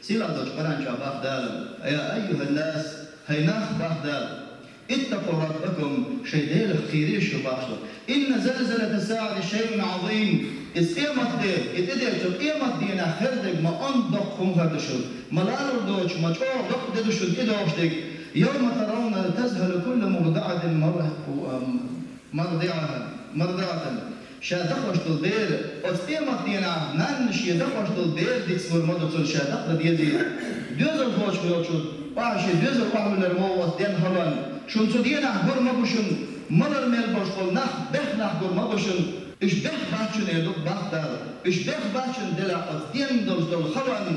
سيلا دوش برانشا باخدال يا أيها الناس هيناخ باخدال اتقوا ربكم شيديل خيريش باخشل إن زلزلة الساعة شيء عظيم إذ قيمت دي إتديتو قيمت دينا خردك ما أندق خم خردشل ملالر دوش ما چور دق ددشل إدوش ديك يوم ترون تذهل كل مرضعة مرضعة شادقش البير أتقيمت دينا نان شيدقش البير ديك سمر مدوتل شادق ديزي دوزل خوش بيوتشل باشه دوزل قهول الموت دين هلان شون سدينا غور ما بوشن ملر ميل باشقول نخ بخ نخ غور ما بوشن إش بخ باشن يدوك باختار إش بخ باشن دلا أتدين دوز دول خلان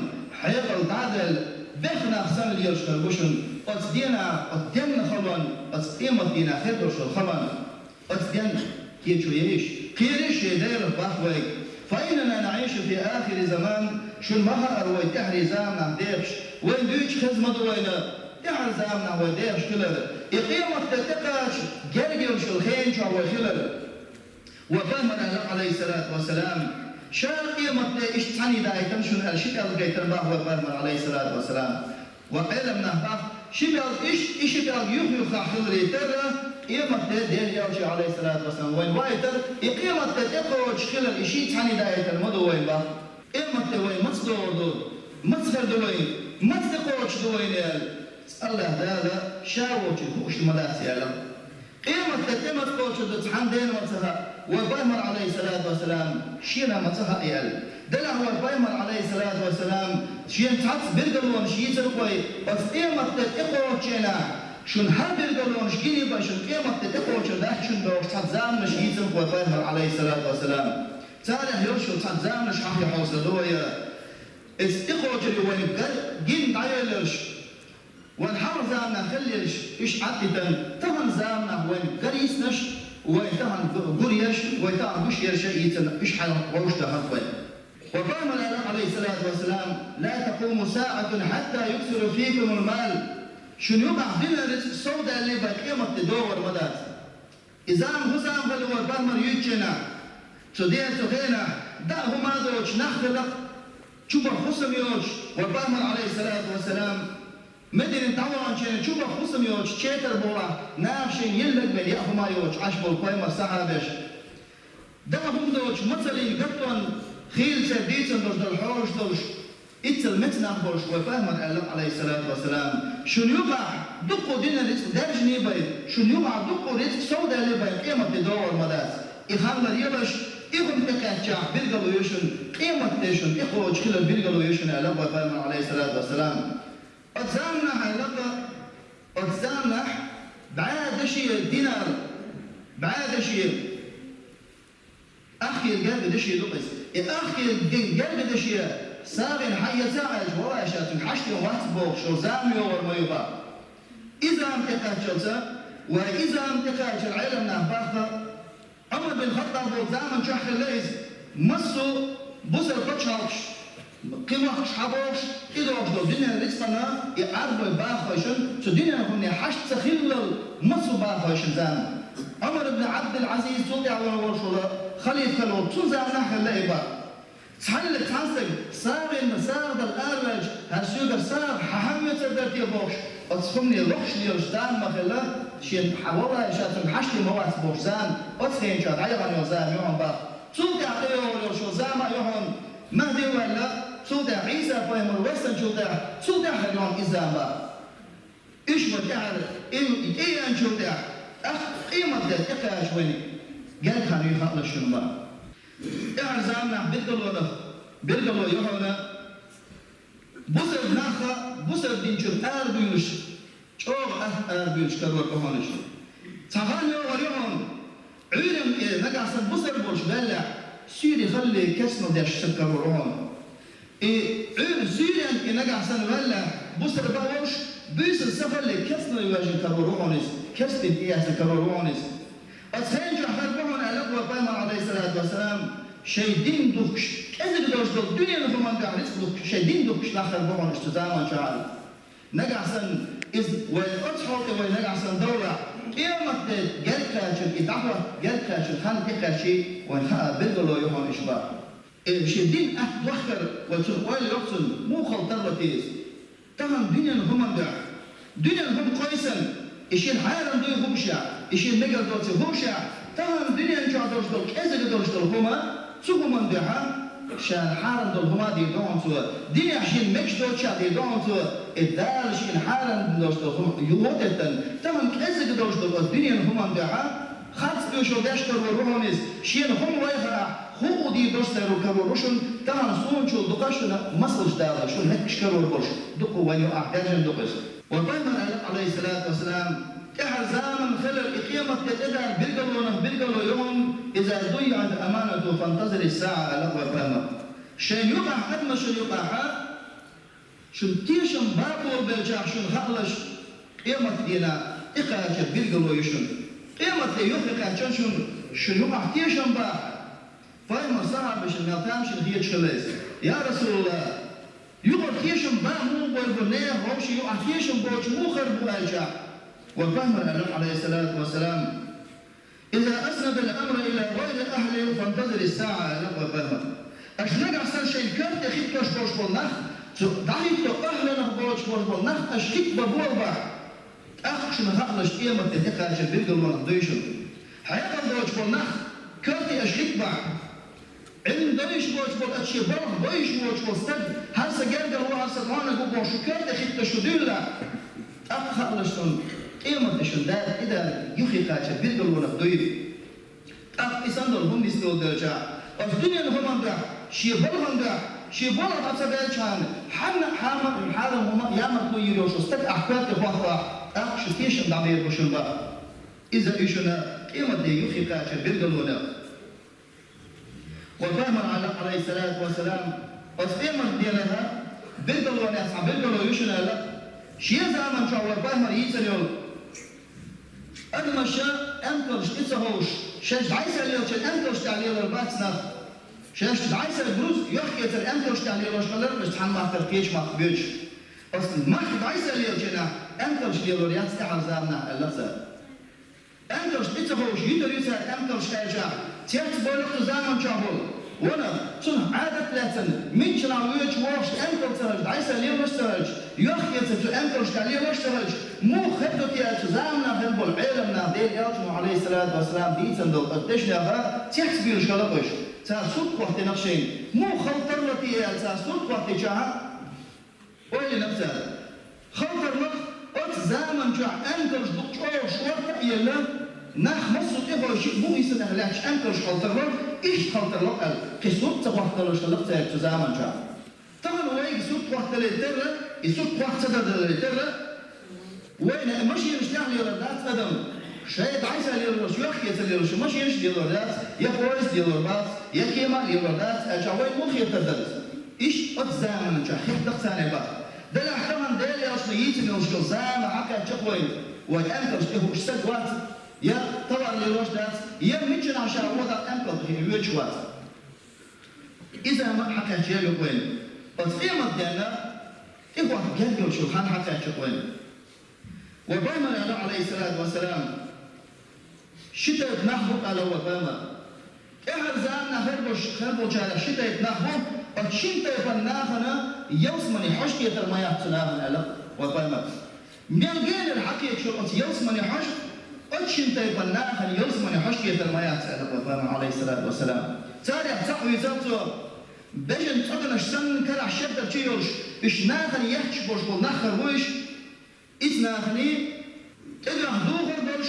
حياة العدل بخ نخ سن ليرشتر بوشن أتدين خلان أتقيمت دينا خيرش الخلان أتدين كيشو يعيش كيرش يدير باخويك فإننا نعيش في آخر زمان شون مها أروي تحري زامنا ديبش وين دوش خزمة دوينا تحر زامنا وديبش كلر إقيمة تتقاش جرجل شلخين شو وخلر وفهمنا عليه الصلاة والسلام شا قيمة إيش تعني دايتم شون هالشكل قيتر باه وفهمنا عليه الصلاة والسلام وعلمنا باه شكل إيش شكل يخيخ خلري ترى قيمة دير يوشي عليه الصلاة والسلام وين وايتر إقيمة تتقاش خلر إيشي تعني دايتر مدو وين باه قيمة وين مصدور دور مصدر دوين مصدقوش دوين يال الله هذا شاوش خوش المداسي يالا قيمة تتمت قوش تتحن دين مصها وبيمر عليه الصلاة والسلام شينا مصها يال دلع وبيمر عليه الصلاة والسلام شين تعطس برقلون شيزر قوي بس قيمة تتقوش شينا شون هل برقلون شكيني باشن قيمة تتقوش ده شون دوش تعزام شيزر قوي بيمر عليه الصلاة والسلام تاريخ يوشو تعزام شحي حوصل دويا استقوش وين جين عيالش وين حمر زامنا خليش إيش عدتا تهن زامنا وين قريسنش وين تهن قريش وين تهن قش يرشيتن إيش حال وش تهن وين وقام عليه الصلاة والسلام لا تقوم ساعة حتى يكسر فيكم المال شنو يقع بنا رزق السوداء اللي بقيمة تدور مدات إذا هزام فلو بامر يجنا تدير تغينا دعه ما دوش نخلق شوفا خصم يوش وبامر عليه الصلاة والسلام مدين تعوان شين شوفا خصم يوش شيتر بورا نافشين يلق من يأخو ما يوش عشبو القيمة صحابش دعهم دوش مثلين قطن خيل سرديتن دوش دول حوش دوش اتل متنا بوش وفهمر عليه الصلاة والسلام شون يقع دقو دينا رزق درج نيبايد شون يقع دقو رزق سودا ليبايد قيمة بدور مدات إخامر يلش إخوان تكاتشا بيرقلو يوشن قيمة تيشن إخوة وشكلا بيرقلو يوشن ألقى فالمن عليه الصلاة والسلام أتزامنا ألقى أتزامنا بعاد شيء دينار بعاد شيء أخي القلب دشي دقس أخي القلب دشي ساغن حي زعج وراشات حشتي واتبوغ شو زامي ورما يبا إذا امتكاتشلتا وإذا امتكاتش العلم نهباخا عمر بن الخطاب زمان شح الليز مصو بوزر بتشاوش قيمة حبوش إدوش دو دنيا رزقنا يعرضوا باخوشن سو دنيا هني حشت سخيل مصو باخوشن زمان عمر بن عبد العزيز صوتي على ورشولا خليفة الوقت سو زمان نحن لايبا تحلق تحسق صار المسار الأرج هالسوق صار ححمي تقدر تيبوش أتصفني لوش ليرشتان مخلا شين حوالها شاتن حشتي موات بوشزان أتصفين شات عيغان يوزان يوهم با صوت عقيو ولوشو زاما يوهم مهدي ولا صوت عيسى فهم الوسن شوتا صوت حليون إزام با إيش متعر إيه أنشوتا قيمة ذات إقاش ويني قال كانوا يخاطر شنو با إعزامنا بيرقلو يوحونا بوسر ناخا بوسر دينشو أربيوش شوغ أربيوش كرور كهونش تغان يوغر يوم عيرم نقعصن بوسر بولش بلع سيري خلي كسنو داش سكرور هون عير سيريان نقعصن بلع بوسر باوش بيسر سفلي كسنو يواجه كرور هونس كسبت إياس كرور هونس أتخينجو حربهم على أقوى بيمر عليه الصلاة والسلام شيدين دوكش إذا بدوش دوك دنيا نفهم قاعد يسلك شيدين دوكش لاخر بهم استزامة شعر نقعسن إذ والأصحاب ونقعسن دولة قيامة جل كاشل إدعوة جل كاشل خان تكاشي ونخا بدلو يوم إشباه شدين أتوخر وتقوال يقصن مو خلطر وتيز تهم دنيا هم دع دنيا هم قيسا إشين حالم دوي هم شع إشين مجر دوتي هم شع تهم دنيا نجع دوش دول كذا دوش دول هما سو هم دعها شان حالم دول هما دي دون سو دنيا شين مش دوش دي دون سو الدار شين حالم دوش دول هم يوتتن تهم كذا دوش دول الدنيا هم دعها خالص بيشو داشتر وروهنز شين هم ويخرع هو دي دوستر وكروشون تمام صون شو دقاشنا مصلش دار شو هكش كروش دقوا وينو أحتاجن دقش وطيب عليه الصلاة والسلام إحزام خلال إقامة تدار بيرجلو يوم إذا ضيعت أمانته فانتظر الساعة له وفهمه شن يقع قد ما شن يقع شن تيشن باقو بالجاح شن خلش قيمة دينا إقاعة بيرجلو يشن قيمة يوقع شن يقع تيشن باق فاهم صعب مش الملتام شن هي تشلز يا رسول الله يقول تيشن با مو بالبنيه هوش يقع تيشن بوش مو خرب الجا وفهم النبي عليه الصلاه والسلام اذا اسند الامر الى غير اهله فانتظر الساعه له وفهم اشنق احسن شيء كرت اخيك كش بوش بالنخ ضعيف اهلنا بوش بالنخ اشكيك ببوبا اخش من هقلش قيمه تدقه بالقلب والضيشن حياه بوش بالنخ كرتي اشكيك بعد علم دويش بوش بول أشي برض دويش بوش بول استد هرسا جرجر وهرسا دوانا قو بوش كرت خيط شدولا أخلصون قيمة شداد إذا يخي قاتش بيرجل ولا دويد إساندر هم يسنو درجة الدنيا هم عندها شي بول عندها شي بول أبصر درجان حنا حالهم هم يامر تو يروش استد أحكام تخوفا شتيش دعير بوشن با إذا إيشنا قيمة يخي قاتش بيرجل ولا وفهم عليه الصلاة والسلام أصبحنا ديالها بيرجلو ناس بيرجلو يشنا لا شيء زمان شو وفهم يسألون أنا مشى أنكرش إتسهوش شاش عايز عليه شاش أنكرش عليه الباتنا شاش عايز البروز يحكي تر أنكرش عليه وش قلنا مش تحن ما تركيش ما تبيش أصل ما حد عايز عليه شنا أنكرش عليه الرياض استعمل زمنا اللفظ أنكرش إتسهوش يدرس أنكرش حاجة تيات بولق زمان شابول وانا شنو عادة لاتن من شنو ويش واش انكر ترج عيسى اليوم واش ترج يخيط تو انكر عليه واش ترج مو خدو تيات زمنا هنبول علمنا ديال ياتو عليه الصلاة والسلام ديتن دو قديش لها تيات بيرش قلقش تاع صوت وقت نقشين مو خلطر لتي تاع صوت وقت جاها وين نفسها خلطر لك قلت زمن جاء انكر دكتور شورت يلا ناخ مصر إبرة شيء مو يصير هلاش أنكرش خلطرون إيش خلطرون قال كسوت تقوى تلوش خلقت تزامن جا طبعا وين سوت وقت للترة يسوت وقت سدد للترة وين ماشي يشتغل للردات أدم شايد عايز للرش يحكي للرش ماشي يشتغل للردات يا فويس للردات يا كيما للردات أجاوي مو خير تدرس إيش أتزامن جا خير ثاني بقى ده الاحتمال ده اللي أصلا يجي من الشخصان حكى تقوين وأنكرش هو إيش سد وقت يا طبعا للوش داس يا ميتشن عشان وضع أنقذ هي ويتشوات إذا ما حكى شيء يقول بس قيمة دينا إيه واحد جنبي وشوفان حكى شيء وبما عليه الصلاة والسلام شتى نحبط على وبما إحزاننا خربوش على شتى نحبط فشتى فناخنا يوسمني حشكي ترمى يحصلها على وبما من غير الحكي شو يوسمني حشك أتشين تيبنا خلي يوسمني حشكي ترميات على وبما عليه الصلاة والسلام تاريخ تقوي زوجته بجن تقدر سن كلا شدة تيوش إيش ناخني يحكي بوش بالنخر ويش إيش ناخني إذا هدوه بوش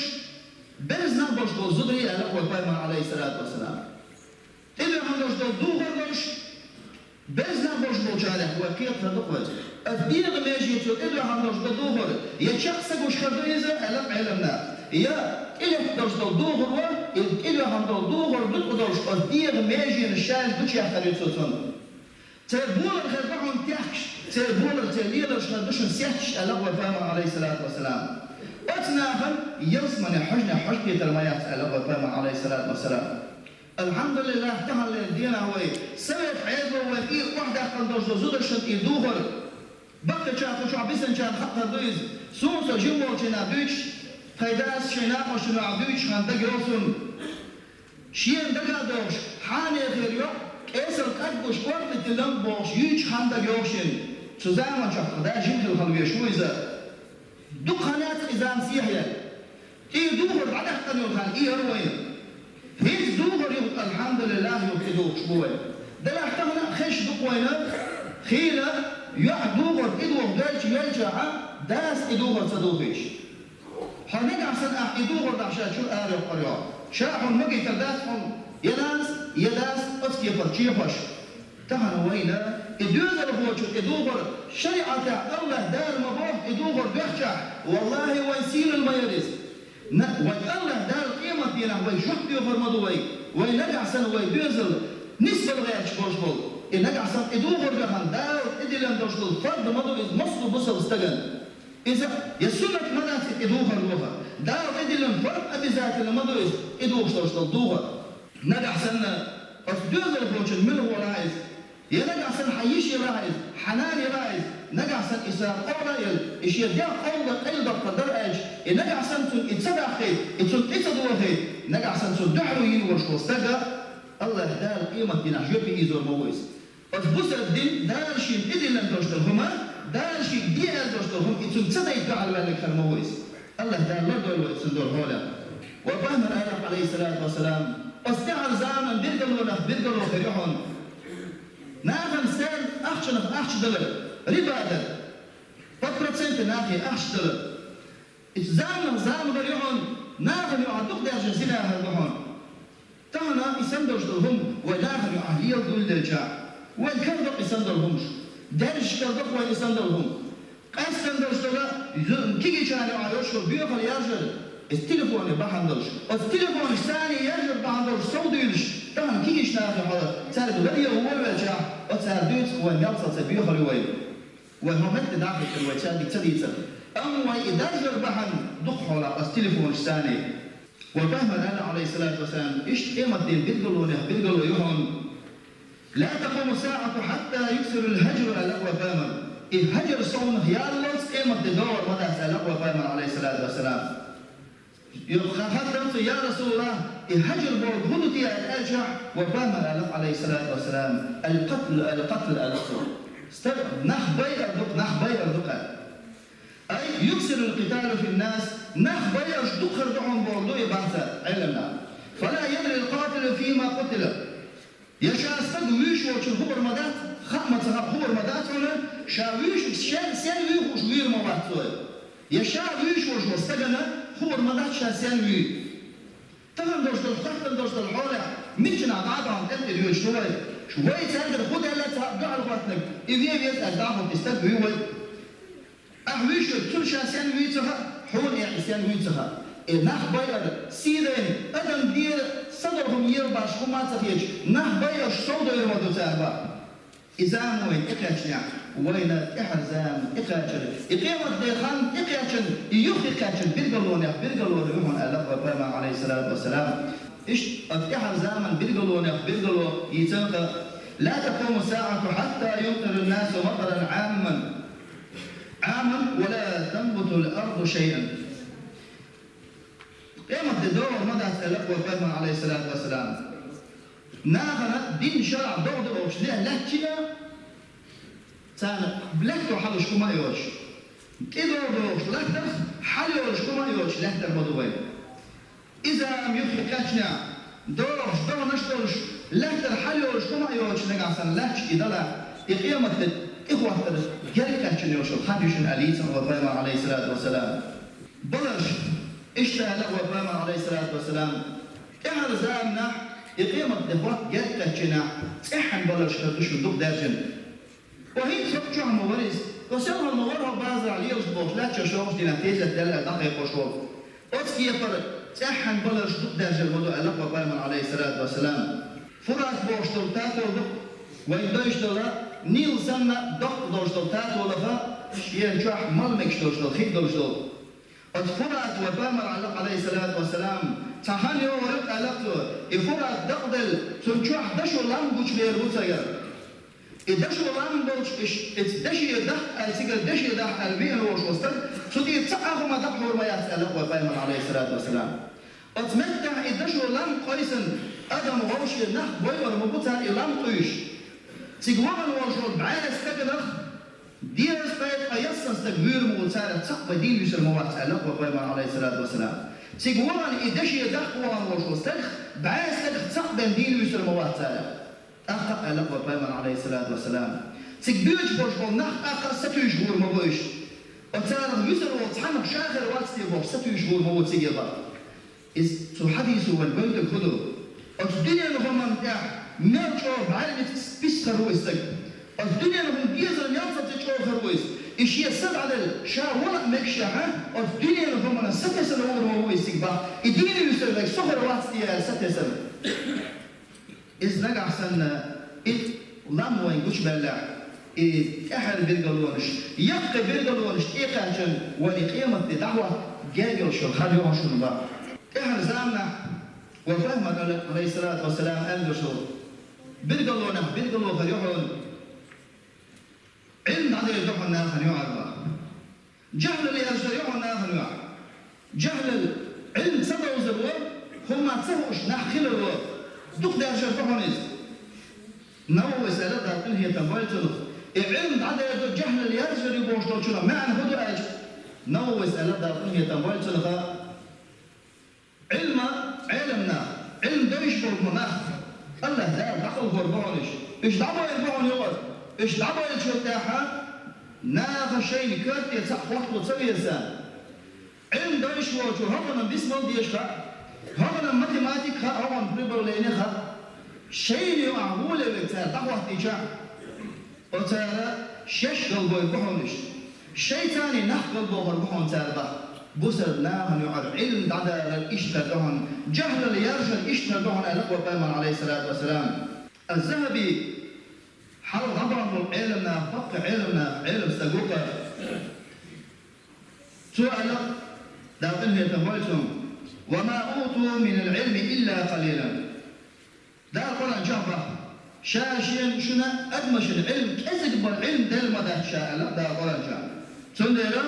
بز نبوش بالزدري على وبما عليه الصلاة والسلام إذا هدوش دوه بوش بز نبوش بالجارح وكيف تدقوت أفدير ماجي تو إذا هدوش دوه يشخص وش خدويزة علمنا يا إلى درس الظهر إلى هم الظهر بتقدرش أدير ماجين الشان بتشي أخرين صوتون تبول الخدمهم تحكش تبول التليل شندش سيحش ألقى فاهم عليه الصلاة والسلام أتناهم يسمن حجنا حجة الميات ألقى فاهم عليه الصلاة والسلام الحمد لله تهل الدين هوي سبب عيبه وكيل واحدة قندرش زود شن الظهر بقى شافوا شعبيسن شان حتى دويز سوسو جمو جنا دويش فيداس شناق وشنو عبيش خان دقيوسون شين دقادوش حاني غيريو كيسر كاتبوش قرد تلم بوش يوش خاندا يوشن سوزاما شاق دا جنكل خلوية شويزة دقانات إزام سيحيا إيه دوغر على اختن يوخان إيه أروين هيز دوغر يوخ الحمد لله يوخدوك شبوي دل احتمنا خش دقوينا خيلة يوح دوغر إدوغ دالش يلجع داس إدوغر صدوخيش حنين عسن إدوغر دعشا شو آري وقريا شاحن مجي ترداتهم يداس أسكي فرشي فش تهنا وينا إدوغر بوشو إدوغر شريعة الله دار مبوح إدوغر بيخشع والله ويسيل الميرز والله دار قيمة دينا ويشوح بيوفر مدوي وينجع سن ويدوزل نسبة الغير شبوشبول إنجع سن إدوغر بيخان دار إدلان دوشبول فرد مدوي مصر بصر استغن إذا يسونك مدات إدوغر لوها دار إدلان فرد أبيزات المدوي إدوغر دوشبول دوغر نجع سن أسدوزل بوشن من هو رايز ينجع سن حيشي رايز حناني رايز نجع سن إسراء قولا إيش يديا قولا أيضا قدر إيش نجع سن تون إتصدع خير إتصد إتصدوا خير نجع سن تون دعوا ينورش وستجا الله دار قيمة دين عجوب إيزور مويس أتبصر الدين دار شيء إذن لم تشتغلهما دار شيء دي أل تشتغلهم إتصد صدق يدعى الملك المويس الله دار لردوا وإتصدوا هولا وفهم الآلف عليه الصلاة والسلام أستعر زامن بيرجلوا خيرهم ناخن سن أخش دلر ربادر فترة سنة ناخي أخش دلر زامن غيرهم ناخن يعدوك درجة سنة هربهم تهنا يسندرش دلهم وناخن يعهلية دول دلجا والكردق يسندرهمش درش كردق وين يسندرهم قاس سندرش دلر كيجي شاني عايشكر بيوخل يرجل التليفون بحندرش التليفون ثاني يرجل بحندرش صوديلش طبعا كيش ناخذ هذا صار بغير هو الوجع وصار دوت هو نفس سبيه خلوي وهو مت داخل الوجع بتدي صار أما إذا جر بحن دق على التليفون الثاني وفهم الآن عليه الصلاة والسلام إيش قيمة الدين بيقولوا يهم لا تقوم الساعة حتى يكسر الهجر على وفهم الهجر صون يالله قيمة الدور مدى سألق وفهم عليه الصلاة والسلام يخاطب يا رسول الله الهجر بورد هدتي الأرجع وفهم الألف عليه الصلاة والسلام القتل الألف نخ بير دق أي يكسر القتال في الناس نخ بير دق دعهم بوردو يبعث علمنا فلا يدري القاتل فيما قتل يشاء استد ويش وشهور مدات خمة هور مدات هنا شاويش سين ويش وير مواتوي يشاء ويش وش استجنا هور مدات شاسين وي تفهم دوشت الحولة ميشنا بعضهم تنتظر شوي تندر خدها لا تبع الوطنك إذا يسأل دعهم تستدوي وي أحويش كل شاسين وي تها حول يعني سين وي تها نح بير سيدين أدم دير صدرهم يرباش وما تفيش نح بير صودا يرمدو تابا إزام وين إقاتشنا وين إحرزام إقاتشن إقيمة ديخان إقاتشن يخي إقاتشن بيرقلون يهون ألف وفاما عليه الصلاة والسلام إيش إحرزاما بيرقلون يتنقى لا تقوم الساعة حتى يمطر الناس مطرا عاما ولا تنبت الأرض شيئا قيمة الدور مدى ألف وفاما عليه الصلاة والسلام ناخنا دين شرع دور وشليه لكنا سانا بلكتو حلوش كما يوش إذا دوش لكتر حلوش كما يوش لكتر بدوين إذا يخي كاتنا دوش نشتوش لكتر حلوش كما يوش نقعسن لكش إذا لا إقيامة إخوة جاري كاتشن يوش الحديشن أليسا وفاما عليه الصلاة والسلام بلش اشتهى لك وفاما عليه الصلاة والسلام إحر زامنا إقيامة إخوة جاري كاتشنا إحن بلش كاتوش ودوك دارجن وهي تفكر موريس وسألها المورها بعض عليه وصبوش لا تشوفش دي نتيجة دلها دقيقة وشوف أتكي يفرق تحن بلش دارج الوضوء ألقى قائما عليه الصلاة والسلام فرات بوش تلتاتو وين دوش دلا نيل سنة دق دوش تلتاتو لفا شيئا شوح ملمكش دوش دل خيد دوش دل أتفرات وفامر عليه الصلاة والسلام تحن يورق ألقتو إفرات دقدل سنشوح دشو لنبوش بيربوسا ير إدشو لنبوش إدشي دح السيجر دشي دح البين وش وستر سودي تسعه ما دحور ما يسألق وفامر عليه الصلاة والسلام أتمتع إدشو لم قيسن أدم غوشي نخ بوير مبوتا إلام قيش تقوان وشو بعالس تقنخ ديرس بيت أيسن استقبير مغتارة تقوى دين يسر مواتع لقوى قيمان عليه الصلاة والسلام تقوان إدشي دخوان وشو استخ بعالس تقوى دين يسر مواتع أقا لقوى قيمان عليه الصلاة والسلام تقبيرش بوشو نخ أقا ستو يشغور مبوش وتارة يسر وتحنق شاخر واتستي بوش ستو يشغور مبوش تقيبا إذ تحديث والبنت الخدو الدنيا نهم متاع ملشوا بعلم بيس خرويس تك الدنيا نهم جيزر ينصت تشوا خرويس إيش يسد على الشا ولا مكشة الدنيا نهم أنا 6 سنوات هو يسيبها الدنيا يسوي لك صغر واتستي 6 سنوات إذ نجح سنة لام وين قش بلع أهل بيرجلونش يبقى بيرجلونش إيقاعن ولقيمة الدعوة جاجل شو خليهم شو نبا أهل زماننا وفهم عليه الصلاة والسلام أنه شو بيرجلونه خليهم علم هذا يدعون ناس خليهم جهل اللي يرجعون ناس خليهم جهل العلم سبب وزروه هم ما تسوش نحخله دوك ده يرجعون ناس نوع سألتها قل هي تنبالتنا العلم هذا جهل اللي يرجع يبوش شنو معنى هدو أج نوع سألتها قل هي تنبالتنا علمنا علم ده يشبه المناخ الله ده دخل غربانش ايش دعوه يربعون يوز ايش دعوه يشوتاها ناخ شيء كرت يصح وقت وتسوي انسان علم ده يشبه شو هذا بسم الله يشخا هذا ماتيماتيك هذا بريبر لينخا شيء معقول بتاع دعوه تيجا وترى شش قلبه يبحونش شيء ثاني نخ قلبه غربان ترى بوسر ناهن يعرف علم عدا الاشتدهن جهل اللي يرجع الاشتدهن لقوى قيمان عليه الصلاة والسلام الذهبي حل غبر علمنا فق علمنا علم سقوقه سؤال داخل هي تنبالتهم وما أوتوا من العلم إلا قليلا دا القرآن جهبه شاشين شنا أدمش العلم كذب العلم دل مدى شاء الله دا القرآن جهبه سنديرا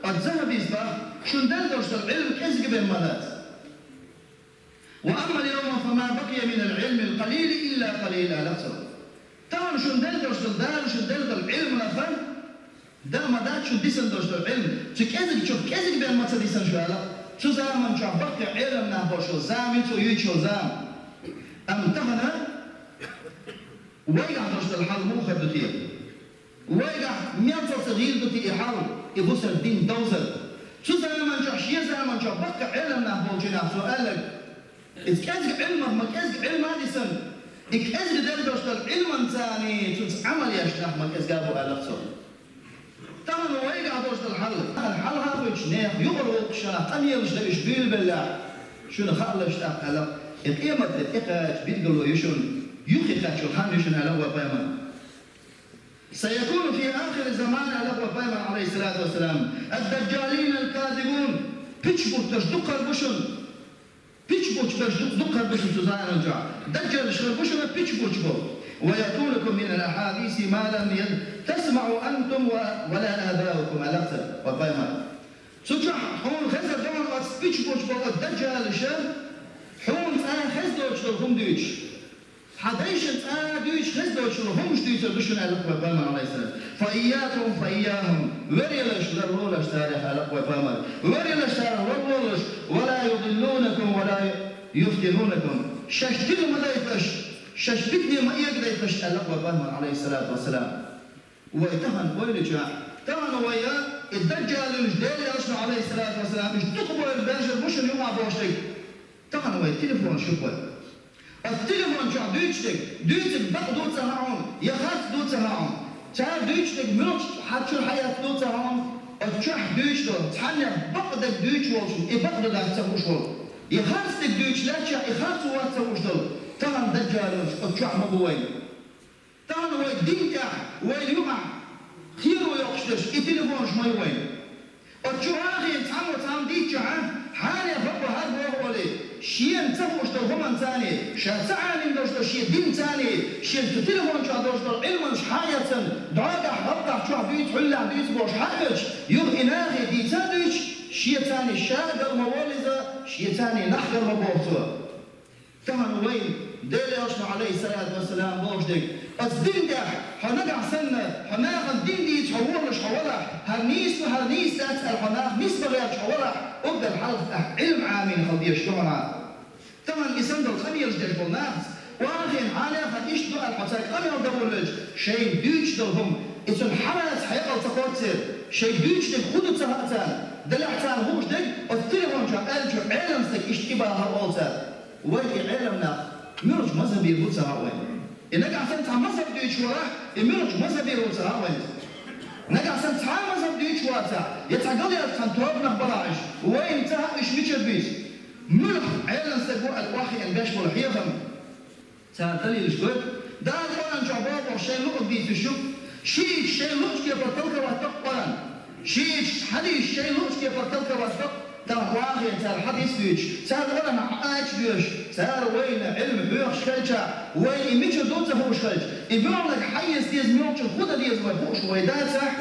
الذهبي يصبح شن دلدرس العلم كذب بالمدى وأما اليوم فما بقي من العلم القليل إلا قليلا لا تصرف طبعا شن دلدرس الدار شن دلدر العلم لفن دا مدى شن ديسن درس العلم تكذب شوف كذب بالمدى ديسن شو هلا شو زمان شو بقي علم نبوشو زامن شو يشو زام امتحنا ويقع درس الحل مو خدتيه ويقع ميانصر صغير دوتي يحاول يبصر الدين دوزر شو زمان شو شيء زمان شو بقى علم نبوشنا سؤالك إذا كذب علمه ما كذب علم هذه سن إذا كذب درس العلم ثاني شو عمل يشرح ما كذب جابوا على نفسه طبعا ويقع درس الحل هذا يشنيخ يغرق شنو قنيل شنو يشبيل بالله شنو خلص على القيمة الإقاج بيتقولوا يشون يخيخ شو خان يشون على هو بيمان سيكون في آخر الزمان على هو بيمان عليه الصلاة والسلام الدجالين الكاذبون بيتشبوت تشدق البشن بيتشبوت تشدق البشن تزاين الجع دجال شربشن بيتشبوت ويأتونكم من الأحاديث ما لم تسمعوا أنتم ولا آباؤكم ألقتل وبيمان سجح هون خسر دون بيتشبوت الدجال شر حون خزدوش لهم ديش حديش ديش خزدوش لهم ديش دشنا لقوا بامر عليه السلام فإياهم وريلش لرولش تاريخ لقوا بامر وريلش تاريخ لرولش ولا يضلونكم ولا يفتنونكم ششتني ما يفش ششتني ما يقدر يفش لقوا بامر عليه الصلاة والسلام ويتهن ويرجع تهن ويا الدجال الجديد يرسل عليه الصلاة والسلام مش تقبل البشر مش اليوم عبوشتك طبعا هو التليفون شوفوا التليفون شو دوتك بق دوت سهام يخاف دوت سهام تعال دوتك منوش حتشو الحياة دوت سهام الشح دوت له تحني بق دك دوت وش بق دك تسويش له يخاف دك دوت لا شيء يخاف سوى تسويش له طبعا دجال الشح مبوين طبعا هو الدين كا وين يقع خير ويقشش التليفون شو ما يوين الشح آخر تعمل ديك شح حالي رب هذا هو لي شيء نتفوش ده هم ثاني شاسعني دوش شيء دين ثاني شيء تليفون شو دوش علم مش حياة دعاء ربك شو بيت حلا بيت بوش حاجة يوم إناغي دي تدش شيء ثاني شاقر مولزة شيء ثاني نحقر مبوصة طبعا وين ديلي أشنا عليه الصلاة والسلام بوجدك الدين ده هنقع سنة هناخد دين دي تحولش حولها هرنيس تسأل هناخ نيس بغير حولها أقدر حلقة علم عامين خلدي يشتغلها طبعا اسم دل خميرش ديش بالناس واخين حاليا خد يشتغل الحساك أمير دولج شيء دوش دلهم اسم حماس حيقل تقوتسر شيء دوش دل خدو تسهاتان دل احسان هوش دل التليفون شا ألجو علم سك اشتباها أولسا وين علمنا مرج مذهبي يربطها وين إنك عشان تعمل مذهب دوش وراه مرج مذهبي يربطها وين إنك عشان تعمل مذهب دوش وراه يتعقل يتخن توابنا بلاعش وين تها إيش ميتشبيش مرج علم سك الواحد ينباش والحيفهم سألتلي الشكوك ده القرآن شعباب وشيء لقط دي تشوف شيء لقط كيف تلك وتقبلا شيء حديث شيء لقط كيف تلك وتقبلا ترى واقع ترى حديث بيش صار ولا معاش بيش صار وين علم بيش خلجة وين ميتش دوت هو خلج يبيعوا لك حيز ديز ميوتش خد ديز ويفوش ويدات صح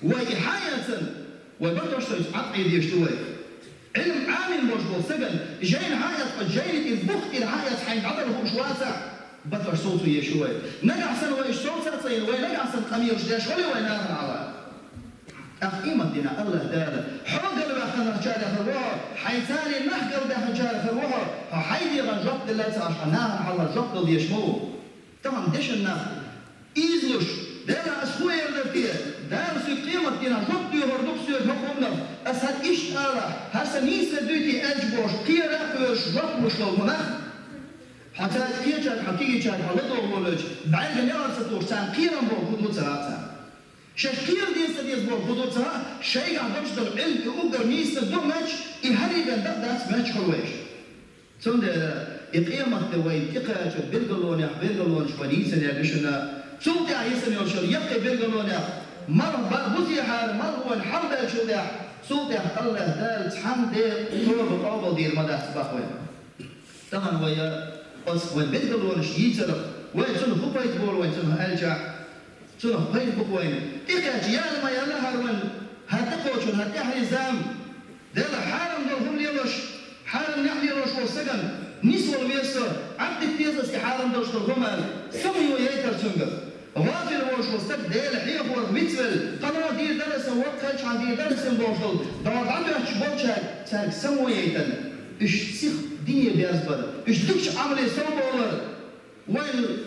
ويحياة ويبطش عقي ديش توي علم عامل مجبور سجن جاين حياة جاين البخت الحياة حين عضل هو شواسع بطش صوته يشوي نجع سن ويش صوت سين وين نجع سن قميص داش خلي وين ناخذ على أقيمة دينا الله داله حقل بأخنا رجال فروه حيثاني نحقل بأخنا رجال فروه حيدي رجبت الله تعشناها على الجبت اللي يشموه طبعا ديش الناس إيزلوش دالا أسخوه يردفية دالا سي قيمة دينا جبت يهردوك سيد حكومنا أسهل إيش آله هسا نيسا دوتي أجبوش قيرا قيرش جبت مش للمناخ حتى قيرشات حقيقي شاد حلطه ولج بعد أن يرى ستور سان قيرا بو خدود سراتها شكير ديس بور خدودها شيء عندهمش دل علم يقدر نيس دوماتش يهري بين دات ماتش كلويش ثم القيامة توين تقاش بيرجلون يا بيرجلون شوانيس يا بيشنا ثم تعيسن يرشل يبقى بيرجلون يا مر بوزي حال مر هو الحمد شو ده صوت الله دال حمد طول بقابل دير مدى سباقوين طبعا ويا بس وين بيرجلون شيء وين شنو خبيت بول وين شنو أرجع شنو بين بقوين إيش يا ما يلا هرمن هتقوشون هتحرزام ده حرم دلهم ليش حرم نحلي روش والسجن نسوا الويسر عبد التيزس حرم دلش دلهم سميوا ييتر شنجر وافر روش والسجن ده حيف ورميتل قناة دير درس وقتش عن دير درس بوصل ده عنده شبوتشك تاك سموا ييتر إيش سيخ دنيا بيزبر إيش دكش عملي صوبولر وين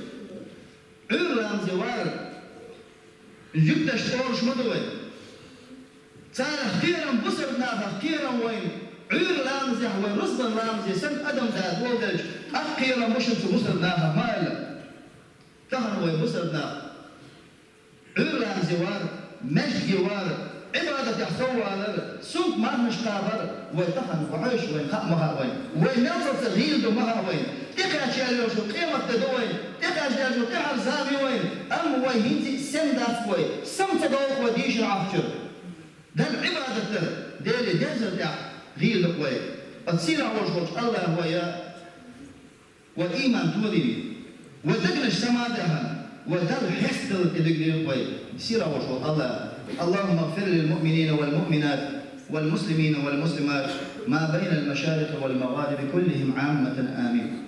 عرام زوار جبتش طورش مدوي صار خيرا بصر نافع خيرا وين عير لامزح وين رصد لامزح سن ادم ذات ولدج اخيرا مش انت بصر نافع ما الا تهن وين بصر نافع عير لامزوار مجدي وار عبادة يحصوها سوق ما مش قابر ويتخن وعيش وين خامها وين نصر تغيير دمها وين تقاش يا شو قيمة تدوين تقاش يا شو تحر زابي وين أم وين هنتي سن داس وين سم تدوق وديش العفشر ده العبادة ديلي ديزر ده غير وين تصير وجهك الله ويا والإيمان تودي ودقنش سما دهن ودل حسد تدقني وين تصير وجهك الله اللهم اغفر للمؤمنين والمؤمنات والمسلمين والمسلمات ما بين المشارق والمغارب كلهم عامة آمين